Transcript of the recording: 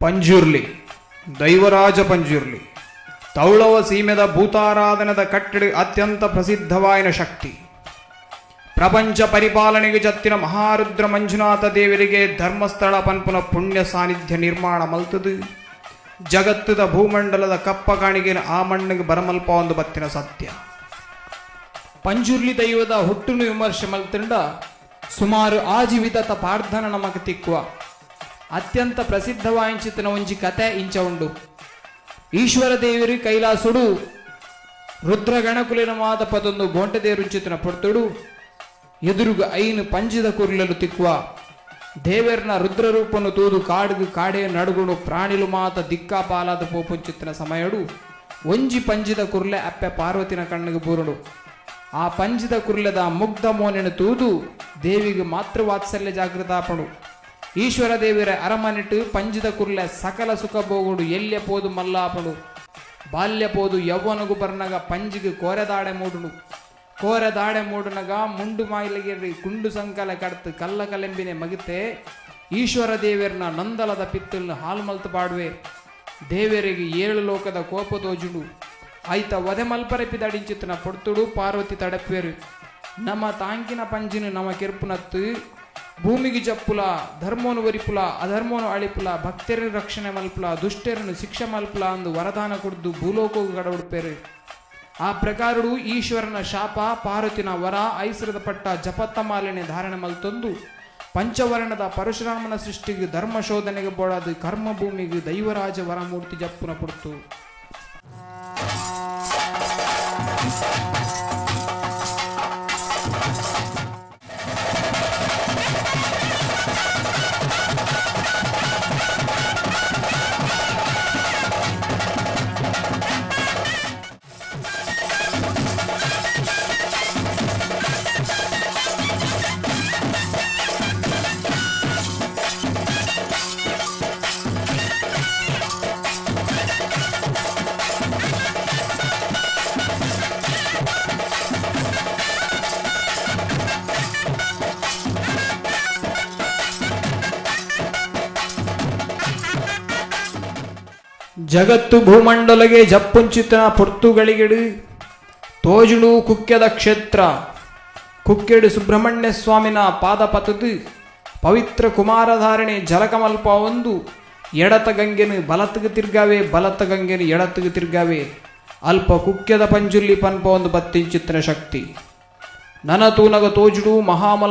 ಪಂಜುರ್ಲಿ ದೈವರಾಜ ಪಂಜುರ್ಲಿ ತೌಳವ ಸೀಮೆದ ಭೂತಾರಾಧನದ ಕಟ್ಟಡಿ ಅತ್ಯಂತ ಪ್ರಸಿದ್ಧವಾಯಿನ ಶಕ್ತಿ. ಪ್ರಪಂಚ ಪರಿಪಾಲನೆಗೆ ಜತ್ತಿನ ಮಹಾರುದ್ರ ಮಂಜುನಾಥ ದೇವರಿಗೆ ಧರ್ಮಸ್ಥಳ ಪನ್ಪುನ ಪುಣ್ಯ ಸಾನ್ನಿಧ್ಯ ನಿರ್ಮಾಣ ಮಲ್ತದು. ಜಗತ್ತದ ಭೂಮಂಡಲದ ಕಪ್ಪ ಕಾಣಿಗೆನ ಆ ಮಣ್ಣಿಗೆ ಬರಮಲ್ಪ ಒಂದು ಬತ್ತಿನ ಸತ್ಯ. ಪಂಜುರ್ಲಿ ದೈವದ ಹುಟ್ಟುನು ವಿಮರ್ಶೆ ಮಲ್ತಂಡ ಸುಮಾರು ಆಜೀವಿತ ಪಾರ್ಧನ ನಮಕ್ ತಿಕ್ಕುವ ಅತ್ಯಂತ ಪ್ರಸಿದ್ಧವಾಯಿನ ಒಂಜಿ ಕತೆ ಇಂಚ ಉಂಡು. ಈಶ್ವರ ದೇವರಿ ಕೈಲಾಸುಡು ರುದ್ರಗಣಕುಲಿನ ಮಾದ ಪದೊಂದು ಗೋಂಟೆ ದೇರುಂಚಿತನ ಪೊರ್ತುಡು ಎದುರುಗ ಐನು ಪಂಜಿದ ಕುರ್ಲಲು ತಿಕ್ಕುವ ದೇವರನ ರುದ್ರರೂಪನು ತೂದು ಕಾಡುಗು ಕಾಡೆ ನಡುಗುಣು ಪ್ರಾಣಿಲು ಮಾತ ದಿಕ್ಕಾಪಾಲಾದ ಪೋಪುಂಚಿತ್ತಿನ ಸಮಯಡು ಒಂಜಿ ಪಂಜಿದ ಕುರ್ಲೆ ಅಪ್ಪೆ ಪಾರ್ವತಿನ ಕಣ್ಣಿಗೆ ಬೂರುಡು. ಆ ಪಂಜಿದ ಕುರ್ಲೆದ ಮುಗ್ಧ ಮೋನೆನು ತೂದು ದೇವಿಗೆ ಮಾತೃ ವಾತ್ಸಲ್ಯ ಜಾಗೃತಾಪಣು. ಈಶ್ವರ ದೇವಿರ ಅರಮನಿಟ್ಟು ಪಂಜಿದ ಕುರ್ಲೆ ಸಕಲ ಸುಖ ಬೋಗುಡು ಎಲ್ಯ ಪೋದು ಮಲ್ಲಾಪಡು. ಬಾಲ್ಯ ಪೋದು ಯವ್ವನಗು ಬರ್ನಗ ಪಂಜಿಗೆ ಕೋರೆದಾಡೆ ಮೂಡುನು. ಕೋರೆದಾಡೆ ಮೂಡುನಗ ಮುಂಡು ಮಾಯಿಲಗಿರಿ ಕುಂಡು ಸಂಕಲ ಕಡ್ತು ಕಲ್ಲ ಕಲೆಂಬಿನೆ ಮಗಿತೆ ಈಶ್ವರ ದೇವರನ ನಂದಲದ ಪಿತ್ತಲ್ನ ಹಾಲು ಮಲ್ತು ಪಾಡುವೆ. ದೇವರಿಗೆ 7 ಲೋಕದ ಕೋಪ ತೋಜುಡು. ಆಯ್ತ ವಧೆ ಮಲ್ಪರೆಪಿದಡಿಂಚಿತ್ತನ ಪೊಡ್ತುಡು ಪಾರ್ವತಿ ತಡಪೇರು. ನಮ್ಮ ತಾಂಕಿನ ಪಂಜಿನ ನಮ್ಮ ಕೆರ್ಪುನತ್ತು ಭೂಮಿಗೆ ಜಪ್ಪುಲ ಧರ್ಮೋನು ವರಿಪುಲ ಅಧರ್ಮೋನು ಅಳಿಪುಲ ಭಕ್ತರನ್ನು ರಕ್ಷಣೆ ಮಲ್ಪುಲ ದುಷ್ಟರನ್ನು ಶಿಕ್ಷೆ ಮಲ್ಪುಲ ಅಂದು ವರದಾನ ಕೊಡ್ದು ಭೂಲೋಕವು ಗಡಬಿಡ್ಪೇರು. ಆ ಪ್ರಕಾರಡು ಈಶ್ವರನ ಶಾಪ ಪಾರ್ವತಿನ ವರ ಐಸರದ ಪಟ್ಟ ಜಪತ್ತ ಮಾಲಿನ್ಯ ಧಾರಣೆ ಮಲ್ತೊಂದು ಪಂಚವರ್ಣದ ಪರಶುರಾಮನ ಸೃಷ್ಟಿಗೆ ಧರ್ಮ ಶೋಧನೆಗೆ ಬೋಡಾದು ಕರ್ಮ ಭೂಮಿಗೆ ದೈವರಾಜ ವರಮೂರ್ತಿ ಜಪ್ಪುನ ಪುಡ್ತು. ಜಗತ್ತು ಭೂಮಂಡಲಗೆ ಜಪ್ಪುಂಚಿತನ ಪೊರ್ತುಗಳಿಗೆಡು ತೋಜುಡು ಕುಕ್ಕೆದ ಕ್ಷೇತ್ರ. ಕುಕ್ಕೆಡು ಸುಬ್ರಹ್ಮಣ್ಯ ಸ್ವಾಮಿನ ಪಾದಪತದು ಪವಿತ್ರ ಕುಮಾರಧಾರಣೆ ಜಲಕಮಲ್ಪ ಒಂದು ಎಡತ ಗಂಗೆನು ಬಲತ್ಗೆ ತಿರ್ಗಾವೆ ಬಲತ ಗಂಗೆನು ಎಡತ್ಗೆ ತಿರ್ಗಾವೆ. ಅಲ್ಪ ಕುಕ್ಕೆದ ಪಂಜುರ್ಲಿ ಪನ್ಪ ಒಂದು ಬತ್ತಿಂಚಿತ್ತನ ಶಕ್ತಿ. ನನ ತೂನಗ ತೋಜುಡು ಮಹಾಮಲ